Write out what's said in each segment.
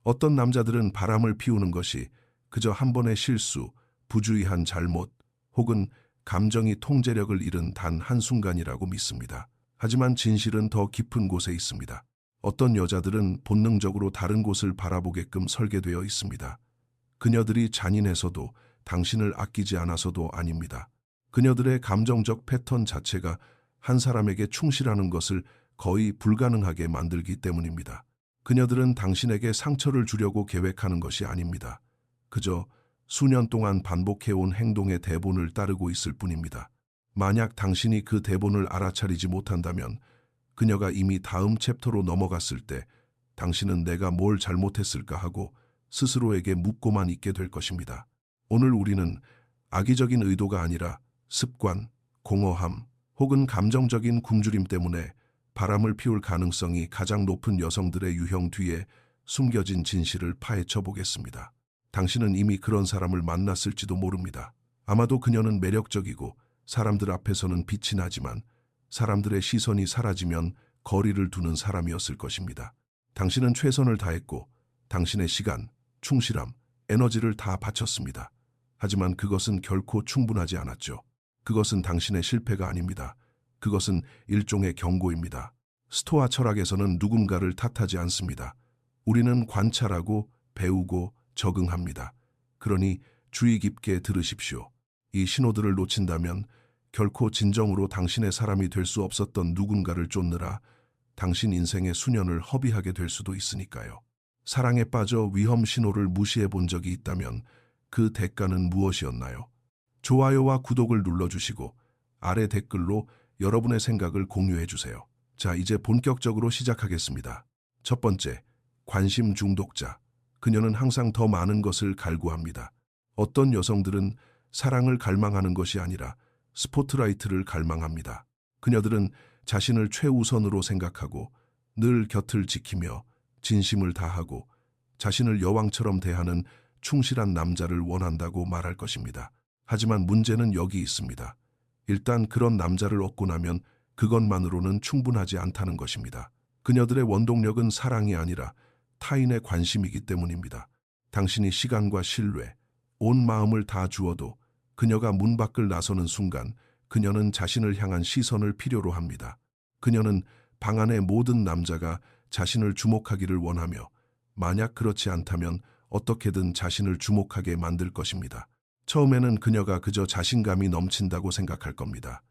어떤 남자들은 바람을 피우는 것이 그저 한 번의 실수, 부주의한 잘못, 혹은 감정이 통제력을 잃은 단 한순간이라고 믿습니다. 하지만 진실은 더 깊은 곳에 있습니다. 어떤 여자들은 본능적으로 다른 곳을 바라보게끔 설계되어 있습니다. 그녀들이 잔인해서도 당신을 아끼지 않아서도 아닙니다. 그녀들의 감정적 패턴 자체가 한 사람에게 충실하는 것을 거의 불가능하게 만들기 때문입니다. 그녀들은 당신에게 상처를 주려고 계획하는 것이 아닙니다. 그저 수년 동안 반복해온 행동의 대본을 따르고 있을 뿐입니다. 만약 당신이 그 대본을 알아차리지 못한다면 그녀가 이미 다음 챕터로 넘어갔을 때 당신은 내가 뭘 잘못했을까 하고 스스로에게 묻고만 있게 될 것입니다. 오늘 우리는 악의적인 의도가 아니라 습관, 공허함, 혹은 감정적인 굶주림 때문에 바람을 피울 가능성이 가장 높은 여성들의 유형 뒤에 숨겨진 진실을 파헤쳐 보겠습니다. 당신은 이미 그런 사람을 만났을지도 모릅니다. 아마도 그녀는 매력적이고 사람들 앞에서는 빛이 나지만 사람들의 시선이 사라지면 거리를 두는 사람이었을 것입니다. 당신은 최선을 다했고 당신의 시간, 충실함, 에너지를 다 바쳤습니다. 하지만 그것은 결코 충분하지 않았죠. 그것은 당신의 실패가 아닙니다. 그것은 일종의 경고입니다. 스토아 철학에서는 누군가를 탓하지 않습니다. 우리는 관찰하고 배우고 적응합니다. 그러니 주의 깊게 들으십시오. 이 신호들을 놓친다면 결코 진정으로 당신의 사람이 될 수 없었던 누군가를 쫓느라 당신 인생의 수년을 허비하게 될 수도 있으니까요. 사랑에 빠져 위험 신호를 무시해 본 적이 있다면 그 대가는 무엇이었나요? 좋아요와 구독을 눌러주시고 아래 댓글로 여러분의 생각을 공유해 주세요. 자, 이제 본격적으로 시작하겠습니다. 첫 번째, 관심 중독자. 그녀는 항상 더 많은 것을 갈구합니다. 어떤 여성들은 사랑을 갈망하는 것이 아니라 스포트라이트를 갈망합니다. 그녀들은 자신을 최우선으로 생각하고 늘 곁을 지키며 진심을 다하고 자신을 여왕처럼 대하는 충실한 남자를 원한다고 말할 것입니다. 하지만 문제는 여기 있습니다. 일단 그런 남자를 얻고 나면 그것만으로는 충분하지 않다는 것입니다. 그녀들의 원동력은 사랑이 아니라 타인의 관심이기 때문입니다. 당신이 시간과 신뢰, 온 마음을 다 주어도 그녀가 문 밖을 나서는 순간 그녀는 자신을 향한 시선을 필요로 합니다. 그녀는 방 안의 모든 남자가 자신을 주목하기를 원하며 만약 그렇지 않다면 어떻게든 자신을 주목하게 만들 것입니다. 처음에는 그녀가 그저 자신감이 넘친다고 생각할 겁니다.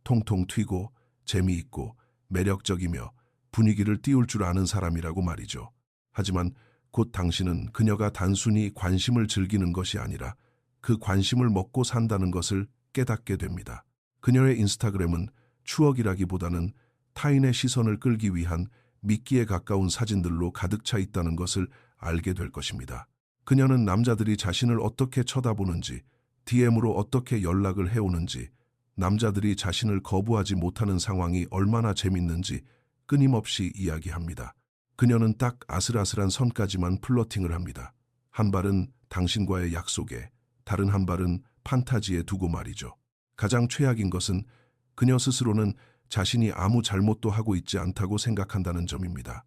통통 튀고 재미있고 매력적이며 분위기를 띄울 줄 아는 사람이라고 말이죠. 하지만 곧 당신은 그녀가 단순히 관심을 즐기는 것이 아니라 그 관심을 먹고 산다는 것을 깨닫게 됩니다. 그녀의 인스타그램은 추억이라기보다는 타인의 시선을 끌기 위한 미끼에 가까운 사진들로 가득 차 있다는 것을 알게 될 것입니다. 그녀는 남자들이 자신을 어떻게 쳐다보는지, DM으로 어떻게 연락을 해오는지, 남자들이 자신을 거부하지 못하는 상황이 얼마나 재밌는지 끊임없이 이야기합니다. 그녀는 딱 아슬아슬한 선까지만 플러팅을 합니다. 한 발은 당신과의 약속에, 다른 한 발은 판타지에 두고 말이죠. 가장 최악인 것은 그녀 스스로는 자신이 아무 잘못도 하고 있지 않다고 생각한다는 점입니다.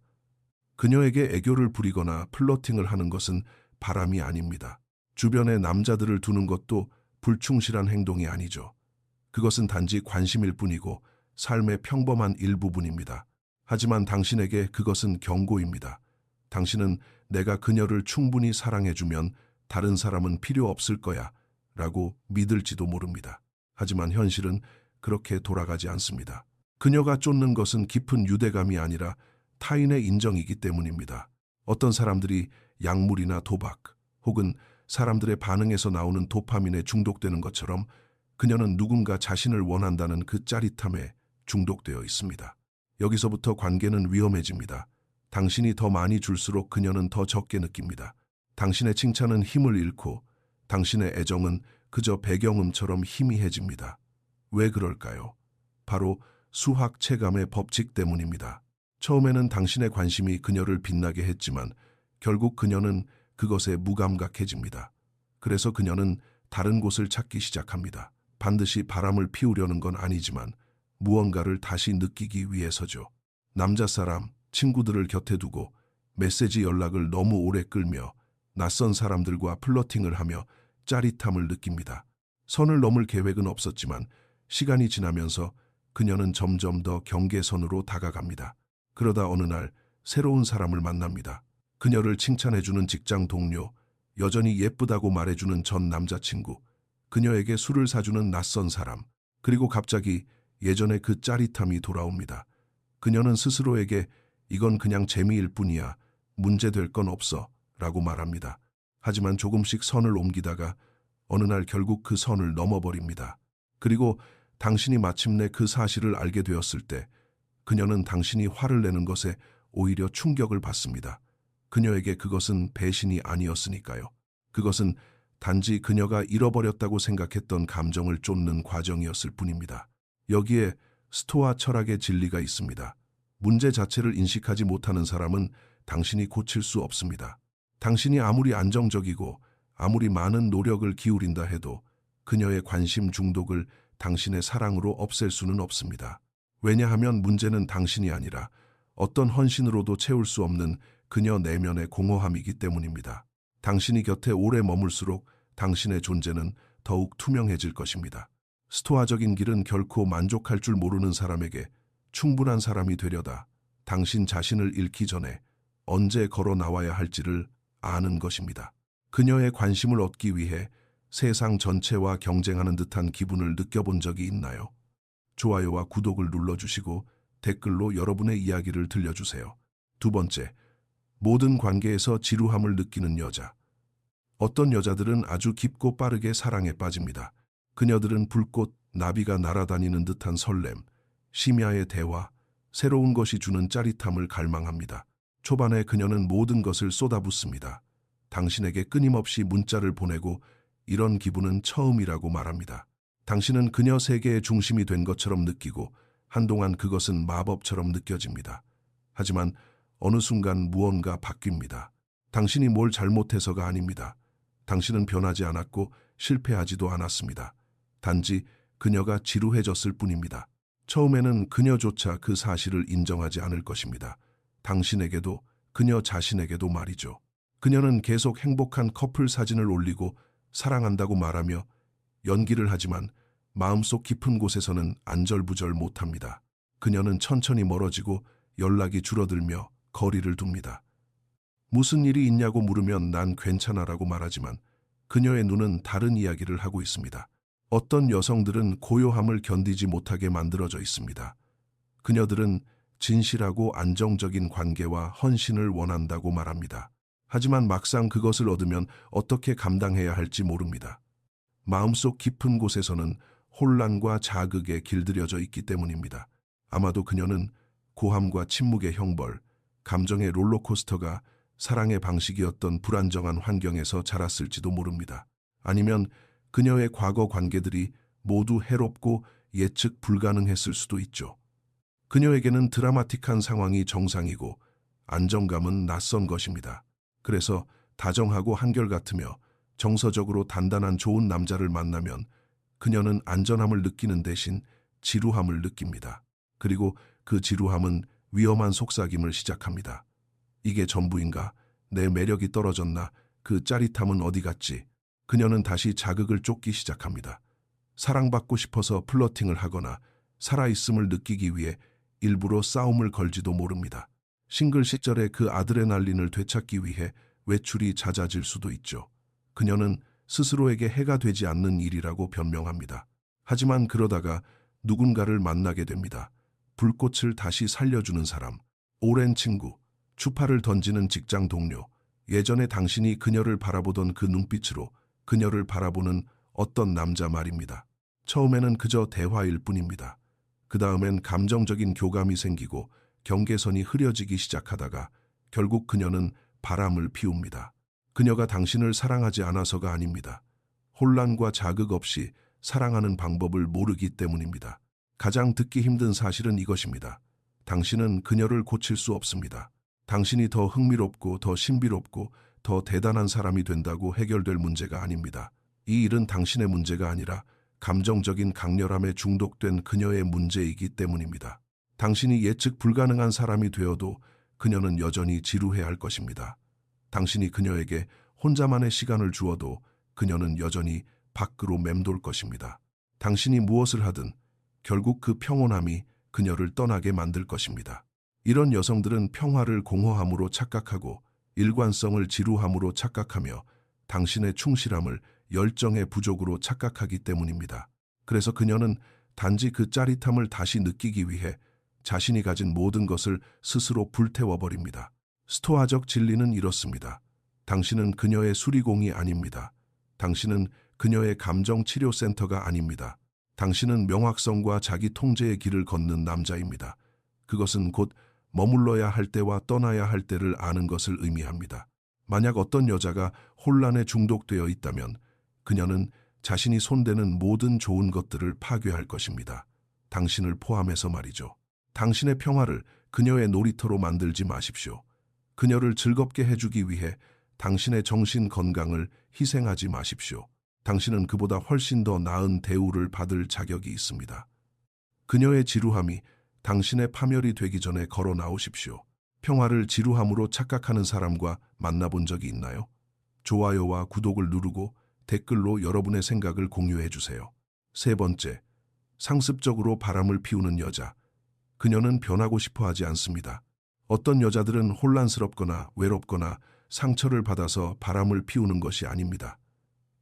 그녀에게 애교를 부리거나 플러팅을 하는 것은 바람이 아닙니다. 주변에 남자들을 두는 것도 불충실한 행동이 아니죠. 그것은 단지 관심일 뿐이고 삶의 평범한 일부분입니다. 하지만 당신에게 그것은 경고입니다. 당신은 내가 그녀를 충분히 사랑해주면 다른 사람은 필요 없을 거야 라고 믿을지도 모릅니다. 하지만 현실은 그렇게 돌아가지 않습니다. 그녀가 쫓는 것은 깊은 유대감이 아니라 타인의 인정이기 때문입니다. 어떤 사람들이 약물이나 도박 혹은 사람들의 반응에서 나오는 도파민에 중독되는 것처럼 그녀는 누군가 자신을 원한다는 그 짜릿함에 중독되어 있습니다. 여기서부터 관계는 위험해집니다. 당신이 더 많이 줄수록 그녀는 더 적게 느낍니다. 당신의 칭찬은 힘을 잃고 당신의 애정은 그저 배경음처럼 희미해집니다. 왜 그럴까요? 바로 수학 체감의 법칙 때문입니다. 처음에는 당신의 관심이 그녀를 빛나게 했지만 결국 그녀는 그것에 무감각해집니다. 그래서 그녀는 다른 곳을 찾기 시작합니다. 반드시 바람을 피우려는 건 아니지만 무언가를 다시 느끼기 위해서죠. 남자 사람, 친구들을 곁에 두고 메시지 연락을 너무 오래 끌며 낯선 사람들과 플러팅을 하며 짜릿함을 느낍니다. 선을 넘을 계획은 없었지만 시간이 지나면서 그녀는 점점 더 경계선으로 다가갑니다. 그러다 어느 날 새로운 사람을 만납니다. 그녀를 칭찬해주는 직장 동료, 여전히 예쁘다고 말해주는 전 남자친구, 그녀에게 술을 사주는 낯선 사람, 그리고 갑자기 예전의 그 짜릿함이 돌아옵니다. 그녀는 스스로에게 이건 그냥 재미일 뿐이야, 문제될 건 없어 라고 말합니다. 하지만 조금씩 선을 옮기다가 어느 날 결국 그 선을 넘어버립니다. 그리고 당신이 마침내 그 사실을 알게 되었을 때 그녀는 당신이 화를 내는 것에 오히려 충격을 받습니다. 그녀에게 그것은 배신이 아니었으니까요. 그것은 단지 그녀가 잃어버렸다고 생각했던 감정을 쫓는 과정이었을 뿐입니다. 여기에 스토아 철학의 진리가 있습니다. 문제 자체를 인식하지 못하는 사람은 당신이 고칠 수 없습니다. 당신이 아무리 안정적이고 아무리 많은 노력을 기울인다 해도 그녀의 관심 중독을 당신의 사랑으로 없앨 수는 없습니다. 왜냐하면 문제는 당신이 아니라 어떤 헌신으로도 채울 수 없는 그녀 내면의 공허함이기 때문입니다. 당신이 곁에 오래 머물수록 당신의 존재는 더욱 투명해질 것입니다. 스토아적인 길은 결코 만족할 줄 모르는 사람에게 충분한 사람이 되려다 당신 자신을 잃기 전에 언제 걸어 나와야 할지를 아는 것입니다. 그녀의 관심을 얻기 위해 세상 전체와 경쟁하는 듯한 기분을 느껴본 적이 있나요? 좋아요와 구독을 눌러주시고 댓글로 여러분의 이야기를 들려주세요. 두 번째, 모든 관계에서 지루함을 느끼는 여자. 어떤 여자들은 아주 깊고 빠르게 사랑에 빠집니다. 그녀들은 불꽃, 나비가 날아다니는 듯한 설렘, 심야의 대화, 새로운 것이 주는 짜릿함을 갈망합니다. 초반에 그녀는 모든 것을 쏟아붓습니다. 당신에게 끊임없이 문자를 보내고 이런 기분은 처음이라고 말합니다. 당신은 그녀 세계의 중심이 된 것처럼 느끼고 한동안 그것은 마법처럼 느껴집니다. 하지만 어느 순간 무언가 바뀝니다. 당신이 뭘 잘못해서가 아닙니다. 당신은 변하지 않았고 실패하지도 않았습니다. 단지 그녀가 지루해졌을 뿐입니다. 처음에는 그녀조차 그 사실을 인정하지 않을 것입니다. 당신에게도 그녀 자신에게도 말이죠. 그녀는 계속 행복한 커플 사진을 올리고 사랑한다고 말하며 연기를 하지만 마음속 깊은 곳에서는 안절부절 못합니다. 그녀는 천천히 멀어지고 연락이 줄어들며 거리를 둡니다. 무슨 일이 있냐고 물으면 난 괜찮아라고 말하지만 그녀의 눈은 다른 이야기를 하고 있습니다. 어떤 여성들은 고요함을 견디지 못하게 만들어져 있습니다. 그녀들은 진실하고 안정적인 관계와 헌신을 원한다고 말합니다. 하지만 막상 그것을 얻으면 어떻게 감당해야 할지 모릅니다. 마음속 깊은 곳에서는 혼란과 자극에 길들여져 있기 때문입니다. 아마도 그녀는 고함과 침묵의 형벌, 감정의 롤러코스터가 사랑의 방식이었던 불안정한 환경에서 자랐을지도 모릅니다. 아니면 그녀의 과거 관계들이 모두 해롭고 예측 불가능했을 수도 있죠. 그녀에게는 드라마틱한 상황이 정상이고 안정감은 낯선 것입니다. 그래서 다정하고 한결같으며 정서적으로 단단한 좋은 남자를 만나면 그녀는 안전함을 느끼는 대신 지루함을 느낍니다. 그리고 그 지루함은 위험한 속삭임을 시작합니다. 이게 전부인가? 내 매력이 떨어졌나? 그 짜릿함은 어디 갔지? 그녀는 다시 자극을 쫓기 시작합니다. 사랑받고 싶어서 플러팅을 하거나 살아있음을 느끼기 위해 일부러 싸움을 걸지도 모릅니다. 싱글 시절의 그 아드레날린을 되찾기 위해 외출이 잦아질 수도 있죠. 그녀는 스스로에게 해가 되지 않는 일이라고 변명합니다. 하지만 그러다가 누군가를 만나게 됩니다. 불꽃을 다시 살려주는 사람, 오랜 친구, 추파를 던지는 직장 동료, 예전에 당신이 그녀를 바라보던 그 눈빛으로 그녀를 바라보는 어떤 남자 말입니다. 처음에는 그저 대화일 뿐입니다. 그 다음엔 감정적인 교감이 생기고 경계선이 흐려지기 시작하다가 결국 그녀는 바람을 피웁니다. 그녀가 당신을 사랑하지 않아서가 아닙니다. 혼란과 자극 없이 사랑하는 방법을 모르기 때문입니다. 가장 듣기 힘든 사실은 이것입니다. 당신은 그녀를 고칠 수 없습니다. 당신이 더 흥미롭고 더 신비롭고 더 대단한 사람이 된다고 해결될 문제가 아닙니다. 이 일은 당신의 문제가 아니라 감정적인 강렬함에 중독된 그녀의 문제이기 때문입니다. 당신이 예측 불가능한 사람이 되어도 그녀는 여전히 지루해할 것입니다. 당신이 그녀에게 혼자만의 시간을 주어도 그녀는 여전히 밖으로 맴돌 것입니다. 당신이 무엇을 하든 결국 그 평온함이 그녀를 떠나게 만들 것입니다. 이런 여성들은 평화를 공허함으로 착각하고 일관성을 지루함으로 착각하며 당신의 충실함을 열정의 부족으로 착각하기 때문입니다. 그래서 그녀는 단지 그 짜릿함을 다시 느끼기 위해 자신이 가진 모든 것을 스스로 불태워버립니다. 스토아적 진리는 이렇습니다. 당신은 그녀의 수리공이 아닙니다. 당신은 그녀의 감정치료센터가 아닙니다. 당신은 명확성과 자기 통제의 길을 걷는 남자입니다. 그것은 곧 머물러야 할 때와 떠나야 할 때를 아는 것을 의미합니다. 만약 어떤 여자가 혼란에 중독되어 있다면 그녀는 자신이 손대는 모든 좋은 것들을 파괴할 것입니다. 당신을 포함해서 말이죠. 당신의 평화를 그녀의 놀이터로 만들지 마십시오. 그녀를 즐겁게 해주기 위해 당신의 정신 건강을 희생하지 마십시오. 당신은 그보다 훨씬 더 나은 대우를 받을 자격이 있습니다. 그녀의 지루함이 당신의 파멸이 되기 전에 걸어 나오십시오. 평화를 지루함으로 착각하는 사람과 만나본 적이 있나요? 좋아요와 구독을 누르고 댓글로 여러분의 생각을 공유해 주세요. 세 번째, 상습적으로 바람을 피우는 여자. 그녀는 변하고 싶어 하지 않습니다. 어떤 여자들은 혼란스럽거나 외롭거나 상처를 받아서 바람을 피우는 것이 아닙니다.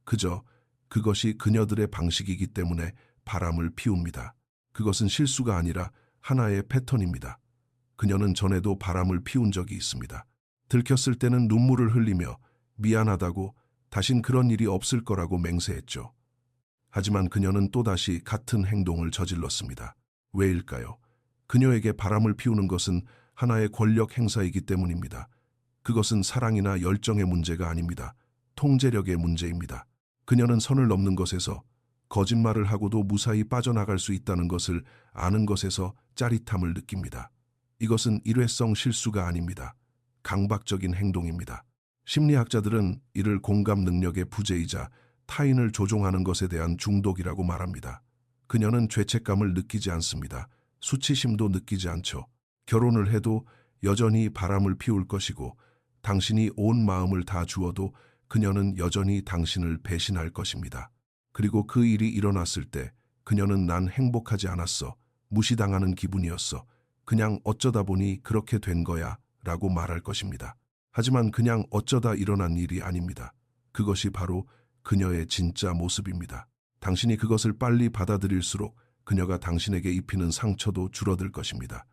그저 그것이 그녀들의 방식이기 때문에 바람을 피웁니다. 그것은 실수가 아니라 하나의 패턴입니다. 그녀는 전에도 바람을 피운 적이 있습니다. 들켰을 때는 눈물을 흘리며 미안하다고 다신 그런 일이 없을 거라고 맹세했죠. 하지만 그녀는 또다시 같은 행동을 저질렀습니다. 왜일까요? 그녀에게 바람을 피우는 것은 하나의 권력 행사이기 때문입니다. 그것은 사랑이나 열정의 문제가 아닙니다. 통제력의 문제입니다. 그녀는 선을 넘는 것에서, 거짓말을 하고도 무사히 빠져나갈 수 있다는 것을 아는 것에서 짜릿함을 느낍니다. 이것은 일회성 실수가 아닙니다. 강박적인 행동입니다. 심리학자들은 이를 공감 능력의 부재이자 타인을 조종하는 것에 대한 중독이라고 말합니다. 그녀는 죄책감을 느끼지 않습니다. 수치심도 느끼지 않죠. 결혼을 해도 여전히 바람을 피울 것이고 당신이 온 마음을 다 주어도 그녀는 여전히 당신을 배신할 것입니다. 그리고 그 일이 일어났을 때 그녀는 난 행복하지 않았어. 무시당하는 기분이었어. 그냥 어쩌다 보니 그렇게 된 거야 라고 말할 것입니다. 하지만 그냥 어쩌다 일어난 일이 아닙니다. 그것이 바로 그녀의 진짜 모습입니다. 당신이 그것을 빨리 받아들일수록 그녀가 당신에게 입히는 상처도 줄어들 것입니다.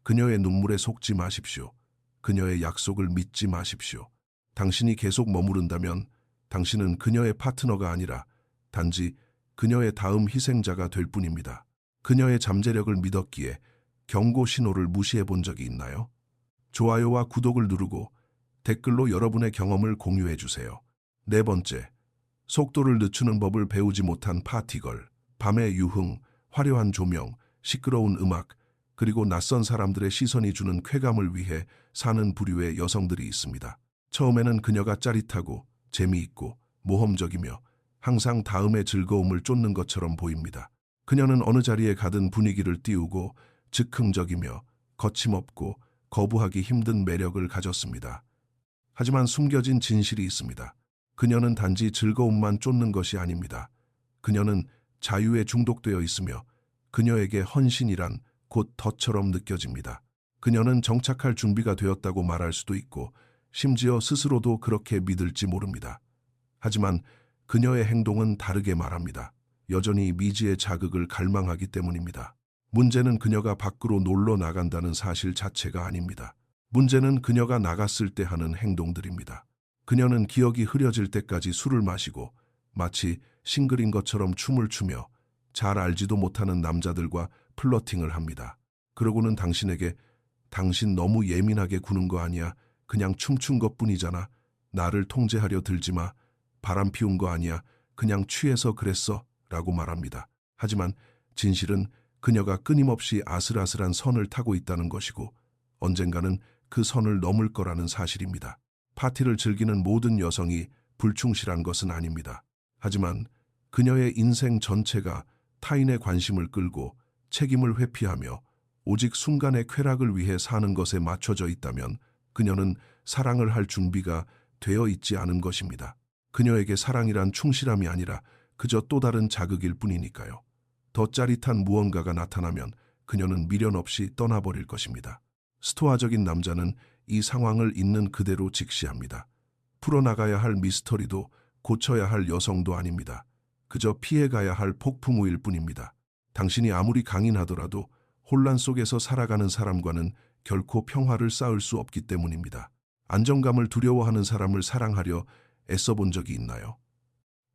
그녀의 눈물에 속지 마십시오. 그녀의 약속을 믿지 마십시오. 당신이 계속 머무른다면 당신은 그녀의 파트너가 아니라 단지 그녀의 다음 희생자가 될 뿐입니다. 그녀의 잠재력을 믿었기에 경고 신호를 무시해 본 적이 있나요? 좋아요와 구독을 누르고 댓글로 여러분의 경험을 공유해 주세요. 네 번째, 속도를 늦추는 법을 배우지 못한 파티걸. 밤의 유흥, 화려한 조명, 시끄러운 음악, 그리고 낯선 사람들의 시선이 주는 쾌감을 위해 사는 부류의 여성들이 있습니다. 처음에는 그녀가 짜릿하고 재미있고 모험적이며 항상 다음의 즐거움을 쫓는 것처럼 보입니다. 그녀는 어느 자리에 가든 분위기를 띄우고 즉흥적이며 거침없고 거부하기 힘든 매력을 가졌습니다. 하지만 숨겨진 진실이 있습니다. 그녀는 단지 즐거움만 쫓는 것이 아닙니다. 그녀는 자유에 중독되어 있으며 그녀에게 헌신이란 곧 덫처럼 느껴집니다. 그녀는 정착할 준비가 되었다고 말할 수도 있고 심지어 스스로도 그렇게 믿을지 모릅니다. 하지만 그녀의 행동은 다르게 말합니다. 여전히 미지의 자극을 갈망하기 때문입니다. 문제는 그녀가 밖으로 놀러 나간다는 사실 자체가 아닙니다. 문제는 그녀가 나갔을 때 하는 행동들입니다. 그녀는 기억이 흐려질 때까지 술을 마시고 마치 싱글인 것처럼 춤을 추며 잘 알지도 못하는 남자들과 플러팅을 합니다. 그러고는 당신에게 당신 너무 예민하게 구는 거 아니야. 그냥 춤춘 것뿐이잖아. 나를 통제하려 들지 마. 바람 피운 거 아니야. 그냥 취해서 그랬어. 라고 말합니다. 하지만 진실은 그녀가 끊임없이 아슬아슬한 선을 타고 있다는 것이고 언젠가는 그 선을 넘을 거라는 사실입니다. 파티를 즐기는 모든 여성이 불충실한 것은 아닙니다. 하지만 그녀의 인생 전체가 타인의 관심을 끌고 책임을 회피하며 오직 순간의 쾌락을 위해 사는 것에 맞춰져 있다면 그녀는 사랑을 할 준비가 되어 있지 않은 것입니다. 그녀에게 사랑이란 충실함이 아니라 그저 또 다른 자극일 뿐이니까요. 더 짜릿한 무언가가 나타나면 그녀는 미련 없이 떠나버릴 것입니다. 스토아적인 남자는 이 상황을 있는 그대로 직시합니다. 풀어나가야 할 미스터리도 고쳐야 할 여성도 아닙니다. 그저 피해가야 할 폭풍우일 뿐입니다. 당신이 아무리 강인하더라도 혼란 속에서 살아가는 사람과는 결코 평화를 쌓을 수 없기 때문입니다. 안정감을 두려워하는 사람을 사랑하려 애써본 적이 있나요?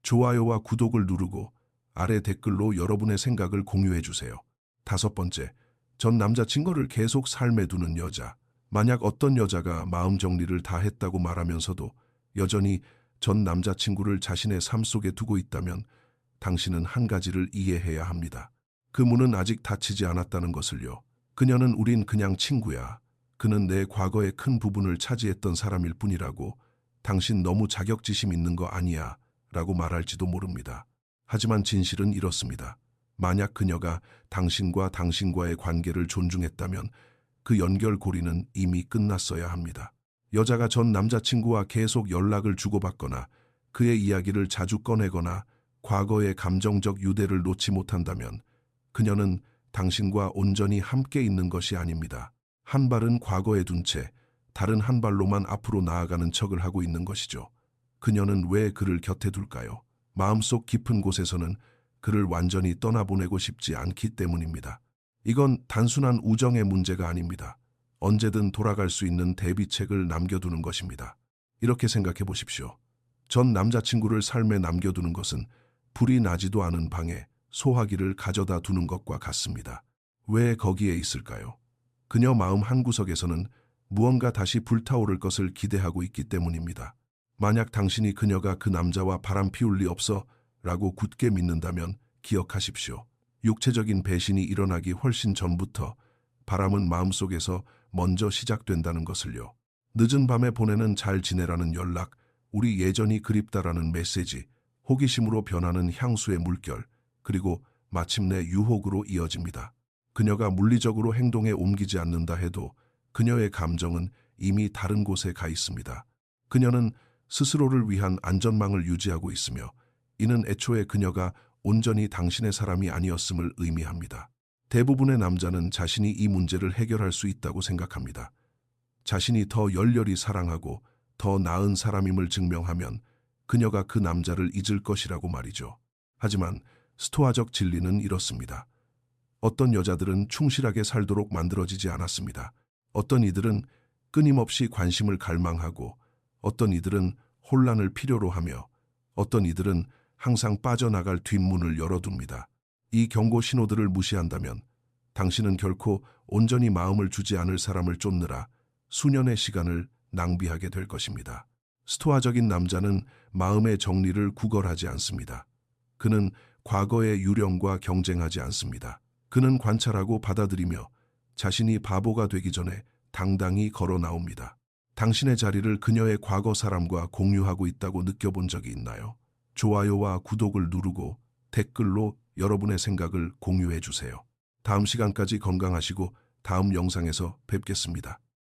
좋아요와 구독을 누르고 아래 댓글로 여러분의 생각을 공유해 주세요. 5번째, 전 남자친구를 계속 삶에 두는 여자. 만약 어떤 여자가 마음 정리를 다 했다고 말하면서도 여전히 전 남자친구를 자신의 삶 속에 두고 있다면 당신은 한 가지를 이해해야 합니다. 그 문은 아직 닫히지 않았다는 것을요. 그녀는 우린 그냥 친구야. 그는 내 과거의 큰 부분을 차지했던 사람일 뿐이라고. 당신 너무 자격지심 있는 거 아니야 라고 말할지도 모릅니다. 하지만 진실은 이렇습니다. 만약 그녀가 당신과 당신과의 관계를 존중했다면 그 연결고리는 이미 끝났어야 합니다. 여자가 전 남자친구와 계속 연락을 주고받거나 그의 이야기를 자주 꺼내거나 과거의 감정적 유대를 놓지 못한다면 그녀는 당신과 온전히 함께 있는 것이 아닙니다. 한 발은 과거에 둔 채 다른 한 발로만 앞으로 나아가는 척을 하고 있는 것이죠. 그녀는 왜 그를 곁에 둘까요? 마음속 깊은 곳에서는 그를 완전히 떠나보내고 싶지 않기 때문입니다. 이건 단순한 우정의 문제가 아닙니다. 언제든 돌아갈 수 있는 대비책을 남겨두는 것입니다. 이렇게 생각해 보십시오. 전 남자친구를 삶에 남겨두는 것은 불이 나지도 않은 방에 소화기를 가져다 두는 것과 같습니다. 왜 거기에 있을까요? 그녀 마음 한구석에서는 무언가 다시 불타오를 것을 기대하고 있기 때문입니다. 만약 당신이 그녀가 그 남자와 바람 피울 리 없어 라고 굳게 믿는다면 기억하십시오. 육체적인 배신이 일어나기 훨씬 전부터 바람은 마음속에서 먼저 시작된다는 것을요. 늦은 밤에 보내는 잘 지내라는 연락, 우리 예전이 그립다라는 메시지, 호기심으로 변하는 향수의 물결, 그리고 마침내 유혹으로 이어집니다. 그녀가 물리적으로 행동에 옮기지 않는다 해도 그녀의 감정은 이미 다른 곳에 가 있습니다. 그녀는 스스로를 위한 안전망을 유지하고 있으며 이는 애초에 그녀가 온전히 당신의 사람이 아니었음을 의미합니다. 대부분의 남자는 자신이 이 문제를 해결할 수 있다고 생각합니다. 자신이 더 열렬히 사랑하고 더 나은 사람임을 증명하면 그녀가 그 남자를 잊을 것이라고 말이죠. 하지만 스토아적 진리는 이렇습니다. 어떤 여자들은 충실하게 살도록 만들어지지 않았습니다. 어떤 이들은 끊임없이 관심을 갈망하고 어떤 이들은 혼란을 필요로 하며 어떤 이들은 항상 빠져나갈 뒷문을 열어둡니다. 이 경고 신호들을 무시한다면 당신은 결코 온전히 마음을 주지 않을 사람을 쫓느라 수년의 시간을 낭비하게 될 것입니다. 스토아적인 남자는 마음의 정리를 구걸하지 않습니다. 그는 과거의 유령과 경쟁하지 않습니다. 그는 관찰하고 받아들이며 자신이 바보가 되기 전에 당당히 걸어 나옵니다. 당신의 자리를 그녀의 과거 사람과 공유하고 있다고 느껴본 적이 있나요? 좋아요와 구독을 누르고 댓글로 여러분의 생각을 공유해 주세요. 다음 시간까지 건강하시고 다음 영상에서 뵙겠습니다.